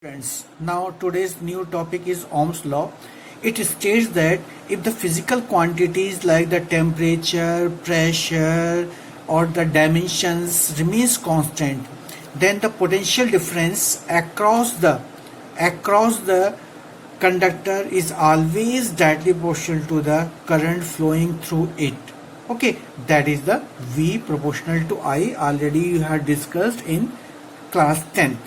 Friends, now today's new topic is Ohm's law. It states that if the physical quantities like the temperature, pressure or the dimensions remains constant, then the potential difference across the conductor is always directly proportional to the current flowing through it. Okay, that is the V proportional to I, already you have discussed in class 10th.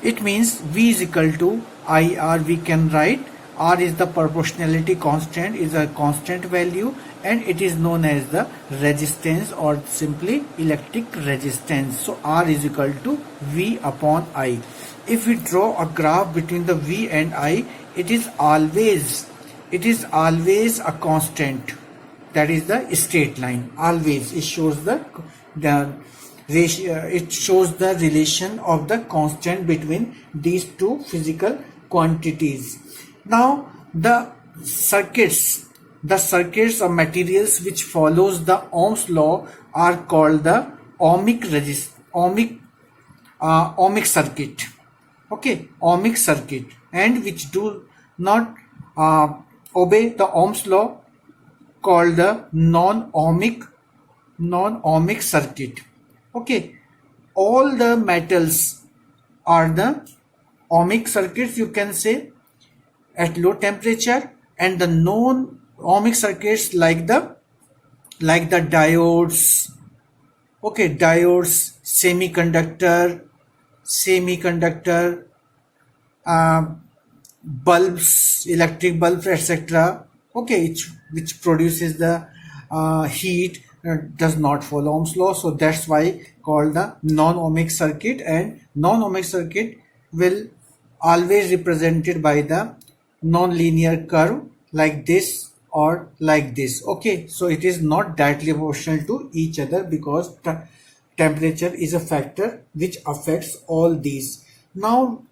It means V is equal to IR. We can write R is the proportionality constant, is a constant value, and it is known as the resistance or simply electric resistance. So R is equal to V upon I. If we draw a graph between the V and I, it is always a constant. That is the straight line. Always it shows the ratio, it shows the relation of the constant between these two physical quantities. Now the circuits of materials which follows the Ohm's law are called the ohmic circuit. Okay, ohmic circuit, and which do not obey the Ohm's law called the non-ohmic circuit. Okay, all the metals are the ohmic circuits, you can say, at low temperature, and the non-ohmic circuits like the diodes. Okay, diodes, semiconductor, bulbs, electric bulbs, etc. Okay, which produces the heat, does not follow Ohm's law, so that's why called the non-ohmic circuit. And non-ohmic circuit will always represented by the non-linear curve like this or like this. Okay, so it is not directly proportional to each other because temperature is a factor which affects all these. Now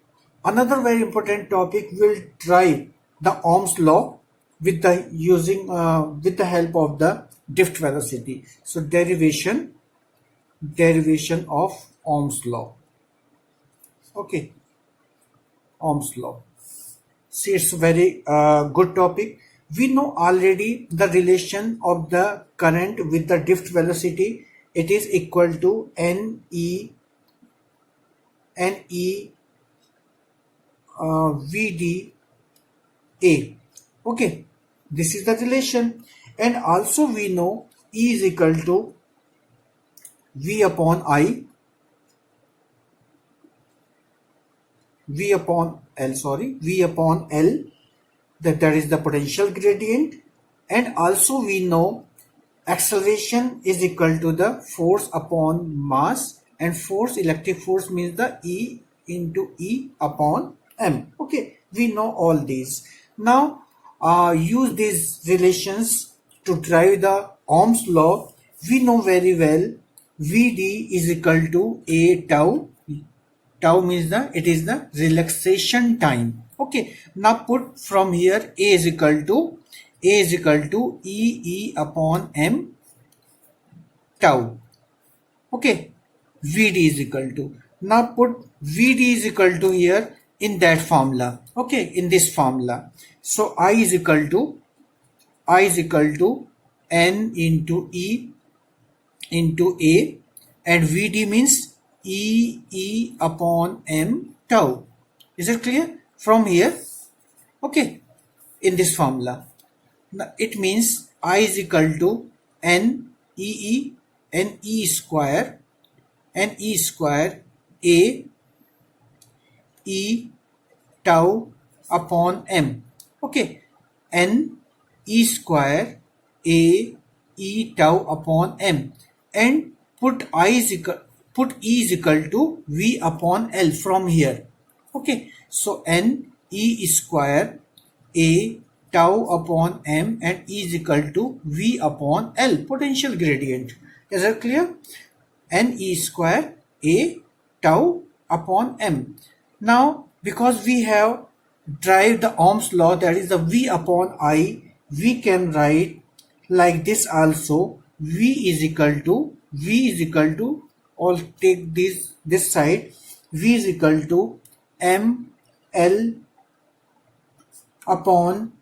another very important topic will try the Ohm's law with the help of the drift velocity. So derivation of Ohm's law. Okay, Ohm's law. See, it's a very good topic. We know already the relation of the current with the drift velocity. It is equal to NE VDA. Okay, this is the relation. And also we know E is equal to V upon L, that is the potential gradient. And also we know acceleration is equal to the force upon mass, and force, electric force, means the E into E upon M. Okay, we know all these. Now use these relations to drive the Ohm's law. We know very well Vd is equal to A tau. Tau means it is the relaxation time. Okay, now put from here A is equal to E upon M tau. Okay, Vd is equal to, now put Vd is equal to here in that formula. Okay, in this formula. So I is equal to N into E into A, and Vd means E upon M tau. Is it clear from here? Okay, in this formula. Now it means I is equal to N E square A E tau upon M. Okay, N E square A E tau upon M, and put E is equal to V upon L from here. Okay, so N E square A tau upon M and E is equal to V upon L, potential gradient. Is that clear? N E square A tau upon M. Now because we have derived the Ohm's law, that is the V upon I, we can write like this also. V is equal to, or take this side, V is equal to m L upon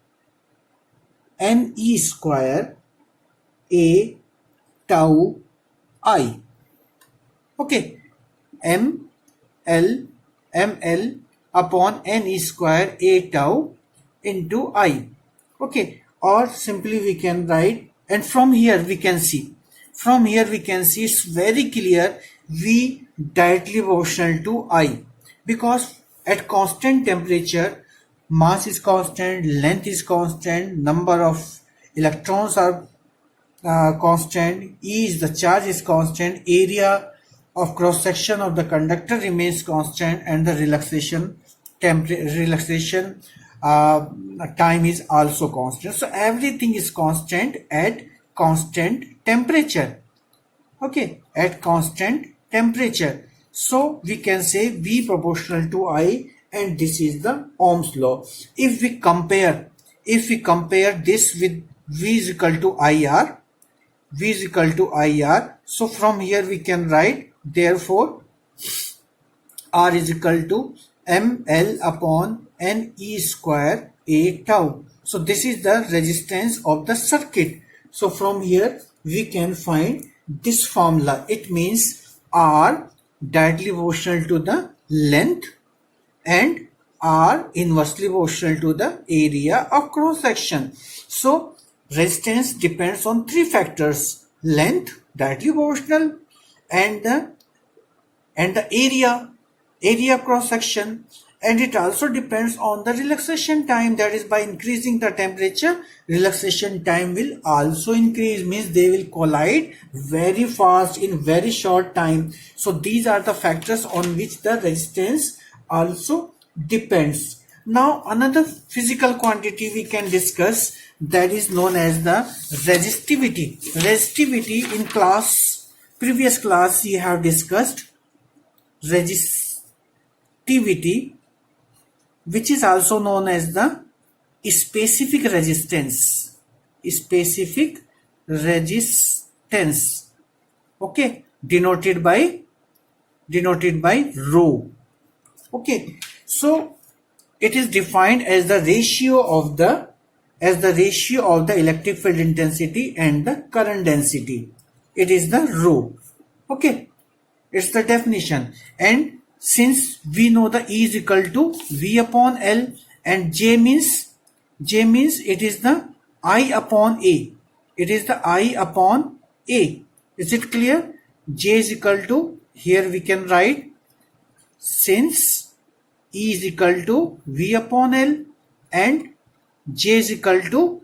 Ne square A tau I. Okay, ml upon Ne square A tau into I. Okay, or simply we can write, and from here we can see it's very clear V directly proportional to I, because at constant temperature mass is constant, length is constant, number of electrons are constant, E is the charge is constant, area of cross section of the conductor remains constant, and the relaxation uh, time is also constant. So everything is constant at constant temperature. Okay, at constant temperature. So we can say V proportional to I, and this is the Ohm's law. If we compare this with V is equal to IR, so from here we can write, therefore R is equal to ml upon Ne square A tau. So this is the resistance of the circuit. So from here we can find this formula. It means R directly proportional to the length and R inversely proportional to the area of cross section. So resistance depends on three factors: length directly proportional, and the area cross section, and it also depends on the relaxation time. That is, by increasing the temperature, relaxation time will also increase, means they will collide very fast in very short time. So these are the factors on which the resistance also depends. Now another physical quantity we can discuss, that is known as the resistivity. In previous class we have discussed resistivity, which is also known as the specific resistance. Okay, denoted by rho. Okay, so it is defined as the ratio of the electric field intensity and the current density. It is the rho. Okay, it's the definition. And since we know the E is equal to V upon L, and J means it is the I upon A. Is it clear? J is equal to, here we can write, since E is equal to V upon L and J is equal to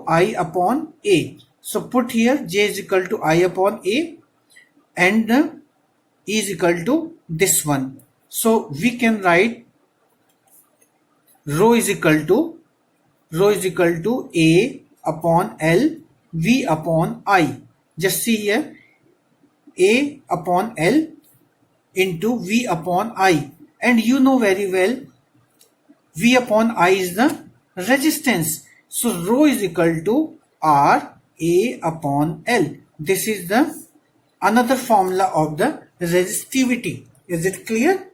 I upon A. So put here J is equal to I upon A, and E is equal to this one. So we can write rho is equal to A upon L V upon I. Just see here, A upon L into V upon I, and you know very well V upon I is the resistance. So rho is equal to R A upon L. This is the another formula of the resistivity. Is it clear?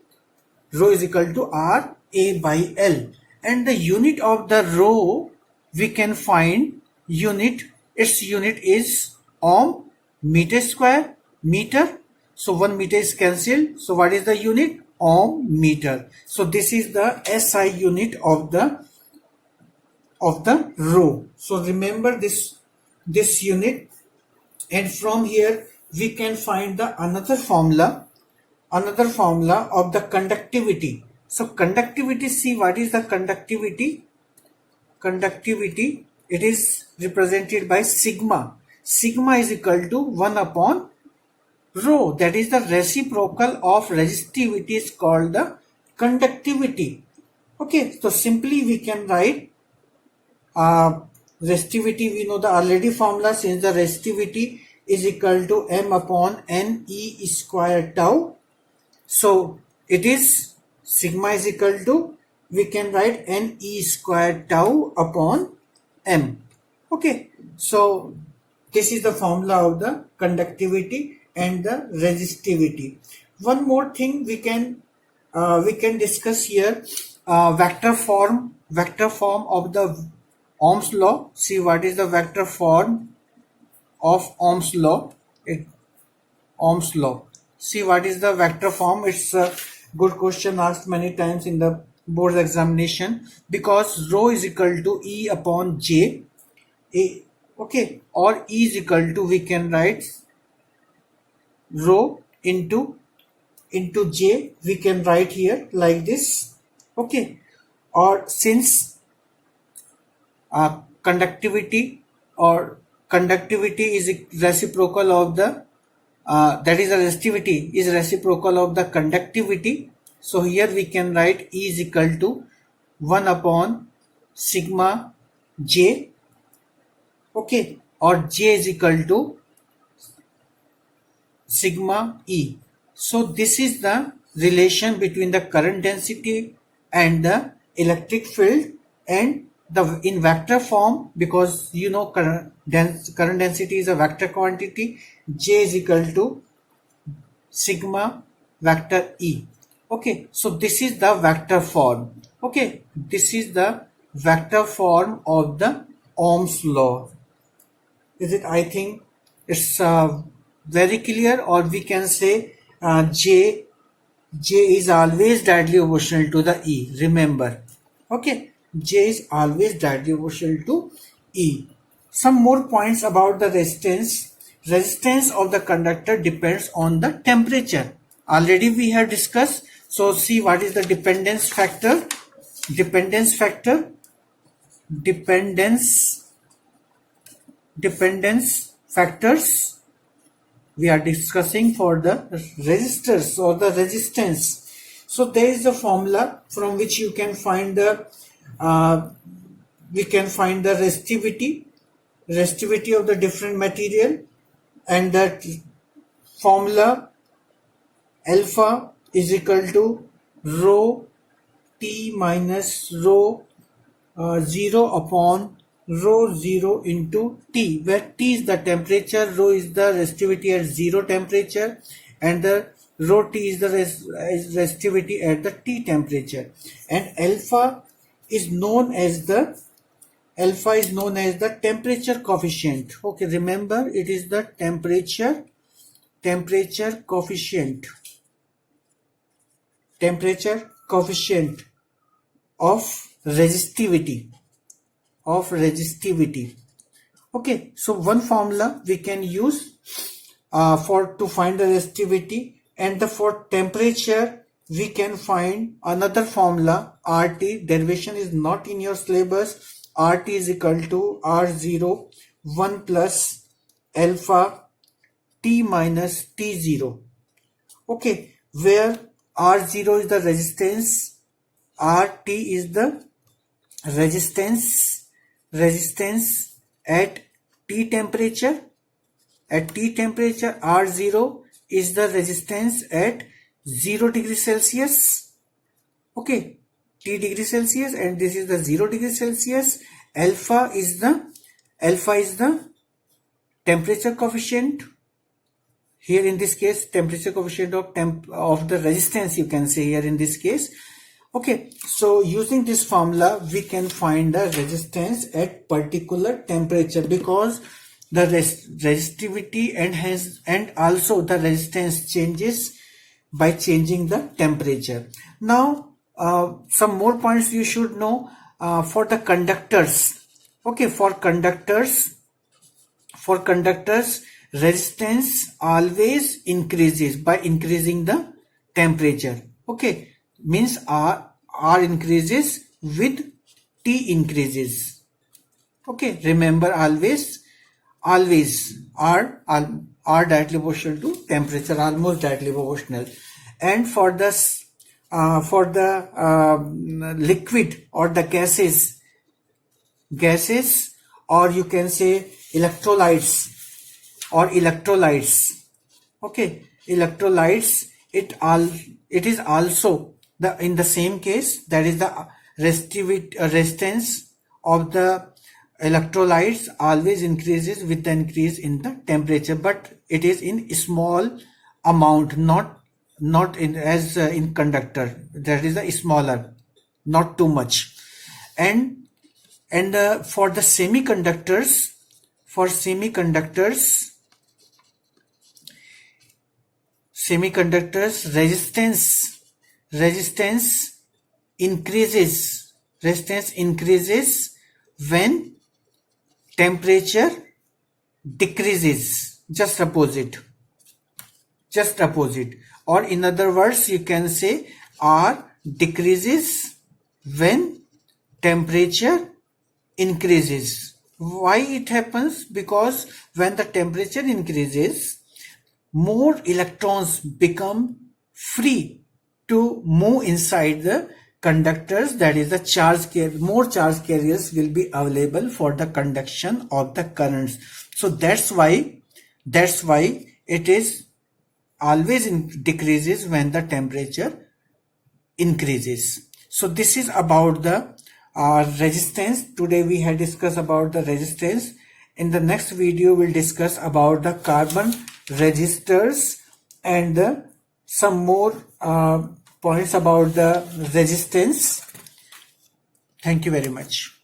Rho is equal to R A by L, and the unit of the rho we can find, its unit is ohm, meter square, meter. So 1 meter is cancelled. So what is the unit? Ohm meter. So this is the SI unit of the rho. So remember this unit, and from here we can find the another formula of the conductivity. So conductivity, see what is the conductivity? It is represented by sigma. Sigma is equal to 1 upon rho. That is the reciprocal of resistivity, is called the conductivity. Okay, so simply we can write resistivity. We know the already formula, since the resistivity is equal to M upon Ne square tau. So it is sigma is equal to, we can write Ne square tau upon M. Okay, so this is the formula of the conductivity and the resistivity. One more thing we can we can discuss here vector form of the Ohm's law. See what is the vector form of Ohm's law. Ohm's law. See what is the vector form. It's a good question asked many times in the board examination, because rho is equal to E upon J. Okay, or E is equal to, we can write rho into J, we can write here like this. Okay, or since conductivity is reciprocal of the that is, the resistivity is reciprocal of the conductivity, so here we can write E is equal to 1 upon sigma J. Okay, or J is equal to sigma E. So this is the relation between the current density and the electric field, and the in vector form, because you know current density is a vector quantity. J is equal to sigma vector E. Okay, so this is the vector form. Okay, this is the vector form of the Ohm's law. Is it? I think it's very clear, or we can say J is always directly proportional to the E. Remember, okay, J is always directly proportional to E. Some more points about the resistance. Resistance of the conductor depends on the temperature. Already we have discussed. So see what is the dependence factor. Dependence factors we are discussing for the resistors or the resistance. So there is a formula from which you can find the resistivity of the different material, and that formula alpha is equal to rho T minus rho 0 upon rho 0 into T, where T is the temperature, rho is the resistivity at 0 temperature, and the rho T is the resistivity at the T temperature, and alpha is known as the temperature coefficient. Okay, remember, it is the temperature coefficient of resistivity. Okay, so one formula we can use to find the resistivity, and for temperature we can find another formula, RT. Derivation is not in your syllabus. RT is equal to R0 1 plus alpha T minus T0. Okay, where R0 is the resistance, RT is the resistance at T temperature. At T temperature, R0 is the resistance at 0 degrees Celsius. Okay, T degree Celsius, and this is the 0 degree Celsius. Alpha is the temperature coefficient. Here in this case, temperature coefficient of the resistance, you can say here in this case. Okay, so using this formula we can find the resistance at particular temperature, because the resistivity and also the resistance changes by changing the temperature. Now some more points you should know for the conductors. Okay, for conductors resistance always increases by increasing the temperature. Okay, means R increases with T increases. Okay, remember, always R directly proportional to temperature, almost directly proportional. And for the liquid or the gases, or you can say electrolytes. Okay, electrolytes, it is also in the same case, that is the resistance of the electrolytes always increases with the increase in the temperature, but it is in small amount, not not in as in conductor, that is the smaller, not too much. And for the semiconductors, resistance increases when temperature decreases. Just opposite, or in other words you can say R decreases when temperature increases. Why it happens? Because when the temperature increases, more electrons become free to move inside the conductors, that is the charge carrier. More charge carriers will be available for the conduction of the currents. So that's why it is always decreases when the temperature increases. So this is about the resistance. Today we had discussed about the resistance. In the next video we'll discuss about the carbon resistors and some more points about the resistance. Thank you very much.